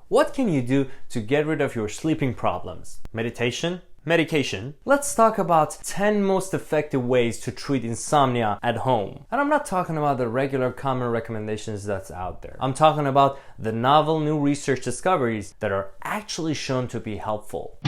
What can you do to get rid of your sleeping problems? Meditation? Medication? Let's talk about 10 most effective ways to treat insomnia at home. And I'm not talking about the regular common recommendations that's out there. I'm talking about the novel new research discoveries that are actually shown to be helpful.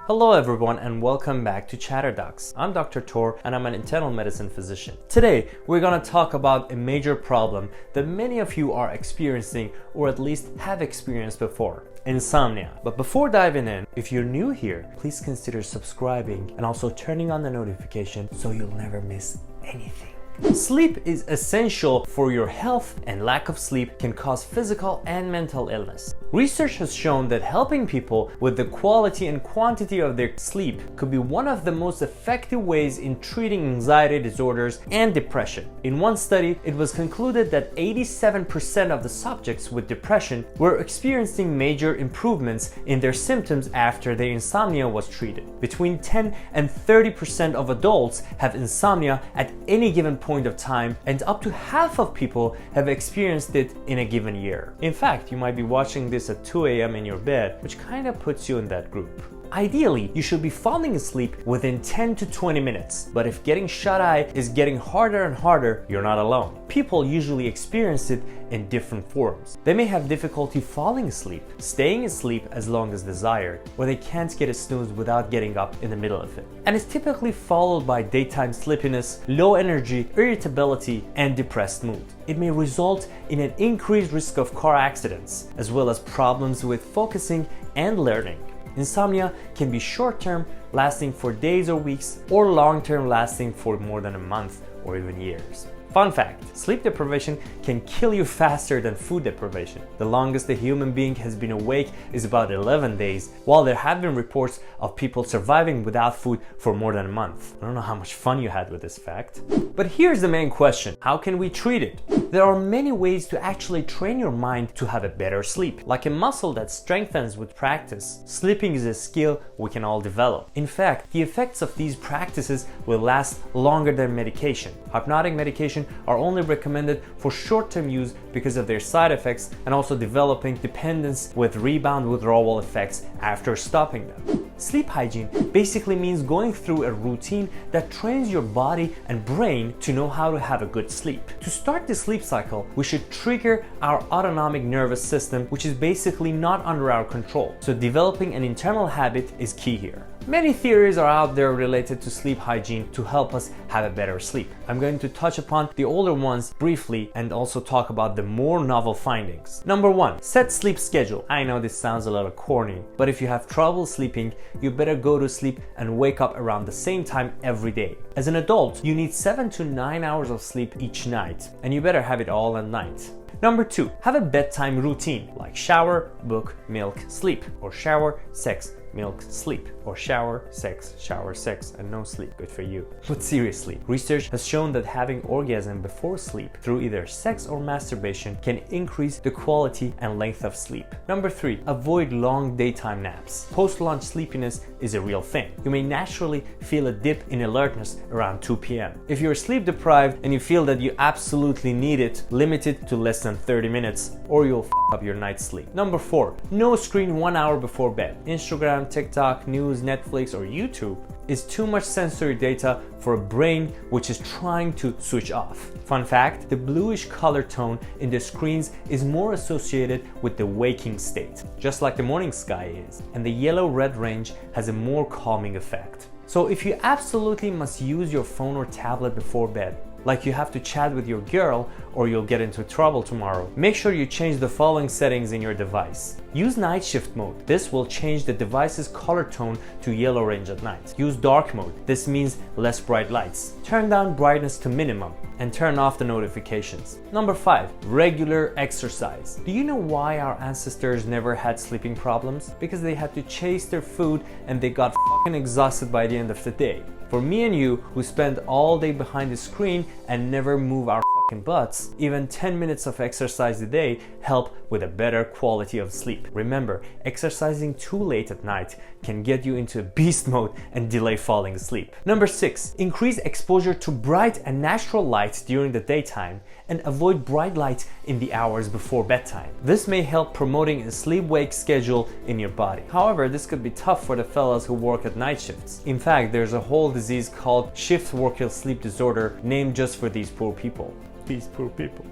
Hello everyone and welcome back to Chatterdocs. I'm Dr. Tor and I'm an internal medicine physician. Today we're going to talk about a major problem that many of you are experiencing or at least have experienced before. Insomnia. But before diving in, if you're new here, please consider subscribing and also turning on the notification so you'll never miss anything. Sleep is essential for your health, and lack of sleep can cause physical and mental illness. Research has shown that helping people with the quality and quantity of their sleep could be one of the most effective ways in treating anxiety disorders and depression. In one study, it was concluded that 87% of the subjects with depression were experiencing major improvements in their symptoms after their insomnia was treated. Between 10 and 30% of adults have insomnia at any given point of time, and up to half of people have experienced it in a given year. In fact, you might be watching this at 2 a.m. in your bed, which kind of puts you in that group. Ideally, you should be falling asleep within 10 to 20 minutes, but if getting shut-eye is getting harder and harder, you're not alone. People usually experience it in different forms. They may have difficulty falling asleep, staying asleep as long as desired, or they can't get a snooze without getting up in the middle of it. And it's typically followed by daytime sleepiness, low energy, irritability, and depressed mood. It may result in an increased risk of car accidents, as well as problems with focusing and learning. Insomnia can be short-term, lasting for days or weeks, or long-term, lasting for more than a month or even years. Fun fact, sleep deprivation can kill you faster than food deprivation. The longest a human being has been awake is about 11 days, while there have been reports of people surviving without food for more than a month. I don't know how much fun you had with this fact. But here's the main question, how can we treat it? There are many ways to actually train your mind to have a better sleep. Like a muscle that strengthens with practice, sleeping is a skill we can all develop. In fact, the effects of these practices will last longer than medication. Hypnotic medication are only recommended for short-term use because of their side effects and also developing dependence with rebound withdrawal effects after stopping them. Sleep hygiene basically means going through a routine that trains your body and brain to know how to have a good sleep. To start the sleep cycle, we should trigger our autonomic nervous system, which is basically not under our control. So developing an internal habit is key here. Many theories are out there related to sleep hygiene to help us have a better sleep. I'm going to touch upon the older ones briefly and also talk about the more novel findings. Number 1, set sleep schedule. I know this sounds a little corny, but if you have trouble sleeping, you better go to sleep and wake up around the same time every day. As an adult, you need 7 to 9 hours of sleep each night, and you better have it all at night. Number 2, have a bedtime routine like shower, book, milk, sleep, or shower, sex, milk, sleep, or shower, sex, and no sleep. Good for you. But seriously, research has shown that having orgasm before sleep through either sex or masturbation can increase the quality and length of sleep. Number 3, avoid long daytime naps. Post-lunch sleepiness is a real thing. You may naturally feel a dip in alertness around 2 p.m. If you're sleep deprived and you feel that you absolutely need it, limit it to less than 30 minutes or you'll f up your night's sleep. Number 4, no screen 1 hour before bed. Instagram, TikTok, news, Netflix, or YouTube is too much sensory data for a brain which is trying to switch off. Fun fact, the bluish color tone in the screens is more associated with the waking state, just like the morning sky is, and the yellow-red range has a more calming effect. So if you absolutely must use your phone or tablet before bed, like you have to chat with your girl or you'll get into trouble tomorrow, make sure you change the following settings in your device. Use night shift mode. This will change the device's color tone to yellow range at night. Use dark mode. This means less bright lights. Turn down brightness to minimum and turn off the notifications. Number 5, regular exercise. Do you know why our ancestors never had sleeping problems? Because they had to chase their food and they got fucking exhausted by the end of the day. For me and you, who spend all day behind the screen and never move our fucking butts, even 10 minutes of exercise a day help with a better quality of sleep. Remember, exercising too late at night can get you into beast mode and delay falling asleep. Number 6, increase exposure to bright and natural light during the daytime and avoid bright light in the hours before bedtime. This may help promoting a sleep-wake schedule in your body. However, this could be tough for the fellas who work at night shifts. In fact, there's a whole disease called shift worker sleep disorder named just for these poor people. These poor people.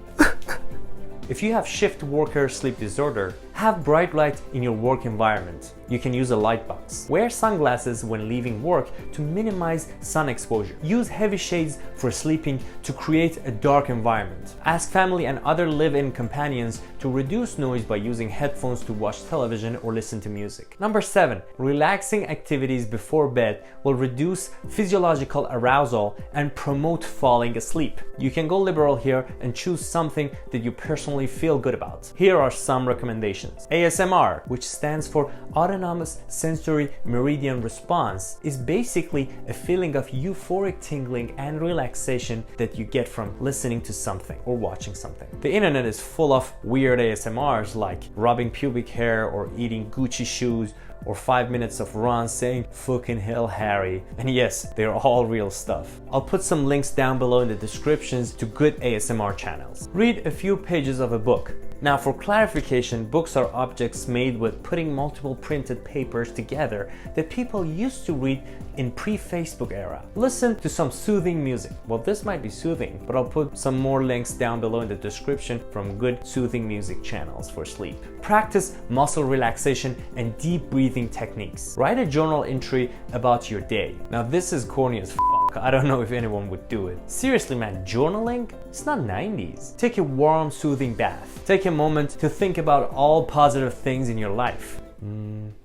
If you have shift worker sleep disorder, have bright light in your work environment. You can use a light box. Wear sunglasses when leaving work to minimize sun exposure. Use heavy shades for sleeping to create a dark environment. Ask family and other live-in companions to reduce noise by using headphones to watch television or listen to music. Number 7, relaxing activities before bed will reduce physiological arousal and promote falling asleep. You can go liberal here and choose something that you personally feel good about. Here are some recommendations. ASMR, which stands for Autonomous Sensory Meridian Response, is basically a feeling of euphoric tingling and relaxation that you get from listening to something or watching something. The internet is full of weird ASMRs like rubbing pubic hair or eating Gucci shoes or 5 minutes of Ron saying "fucking hell Harry." And yes, they're all real stuff. I'll put some links down below in the descriptions to good ASMR channels. Read a few pages of a book. Now, for clarification, books are objects made with putting multiple printed papers together that people used to read in pre-Facebook era. Listen to some soothing music. Well, this might be soothing, but I'll put some more links down below in the description from good soothing music channels for sleep. Practice muscle relaxation and deep breathing techniques. Write a journal entry about your day. Now, this is corny as I don't know if anyone would do it. Seriously, man, journaling? It's not 90s. Take a warm, soothing bath. Take a moment to think about all positive things in your life.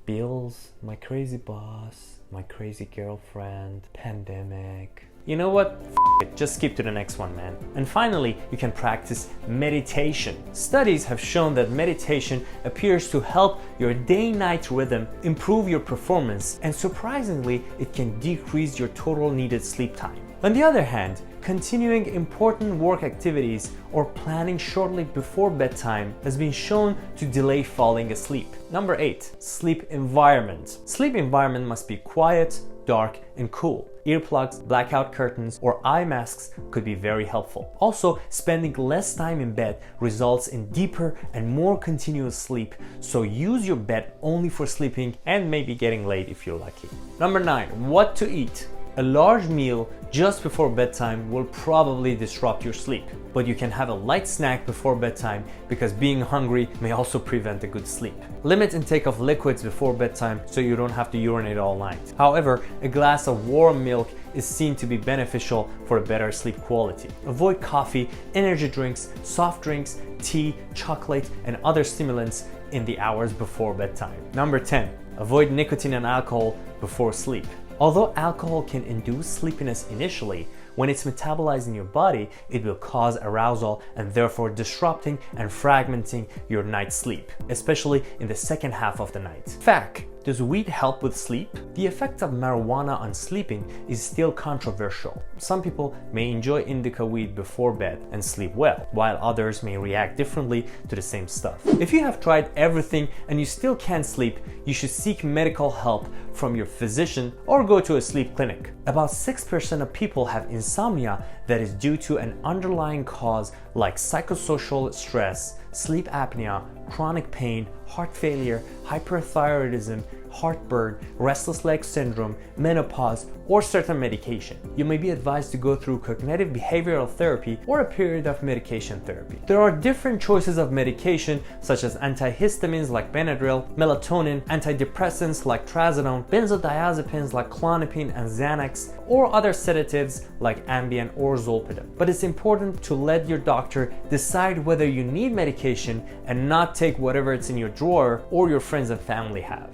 Bills, my crazy boss, my crazy girlfriend, pandemic. You know what? It. Just skip to the next one, man. And finally, you can practice meditation. Studies have shown that meditation appears to help your day-night rhythm, improve your performance, and surprisingly, it can decrease your total needed sleep time. On the other hand, continuing important work activities or planning shortly before bedtime has been shown to delay falling asleep. Number 8, sleep environment. Sleep environment must be quiet, dark, and cool. Earplugs, blackout curtains, or eye masks could be very helpful. Also, spending less time in bed results in deeper and more continuous sleep, so use your bed only for sleeping and maybe getting late if you're lucky. Number 9, what to eat. A large meal just before bedtime will probably disrupt your sleep, but you can have a light snack before bedtime because being hungry may also prevent a good sleep. Limit intake of liquids before bedtime so you don't have to urinate all night. However, a glass of warm milk is seen to be beneficial for a better sleep quality. Avoid coffee, energy drinks, soft drinks, tea, chocolate, and other stimulants in the hours before bedtime. Number 10, avoid nicotine and alcohol before sleep. Although alcohol can induce sleepiness initially, when it's metabolized in your body, it will cause arousal and therefore disrupting and fragmenting your night's sleep, especially in the second half of the night. Fact: does weed help with sleep? The effect of marijuana on sleeping is still controversial. Some people may enjoy indica weed before bed and sleep well, while others may react differently to the same stuff. If you have tried everything and you still can't sleep, you should seek medical help from your physician or go to a sleep clinic. About 6% of people have insomnia that is due to an underlying cause like psychosocial stress, sleep apnea, chronic pain, heart failure, hyperthyroidism, heartburn, restless leg syndrome, menopause, or certain medication. You may be advised to go through cognitive behavioral therapy or a period of medication therapy. There are different choices of medication such as antihistamines like Benadryl, melatonin, antidepressants like trazodone, benzodiazepines like Klonopin and Xanax, or other sedatives like Ambien or Zolpidem. But it's important to let your doctor decide whether you need medication and not take whatever it's in your drawer or your friends and family have.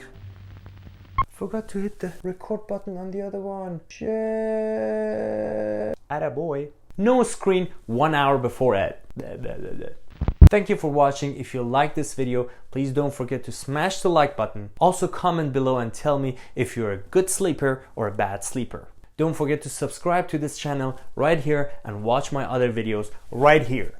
Forgot to hit the record button on the other one. Shit. Attaboy. No screen 1 hour before ed. Thank you for watching. If you like this video, please don't forget to smash the like button. Also comment below and tell me if you're a good sleeper or a bad sleeper. Don't forget to subscribe to this channel right here and watch my other videos right here.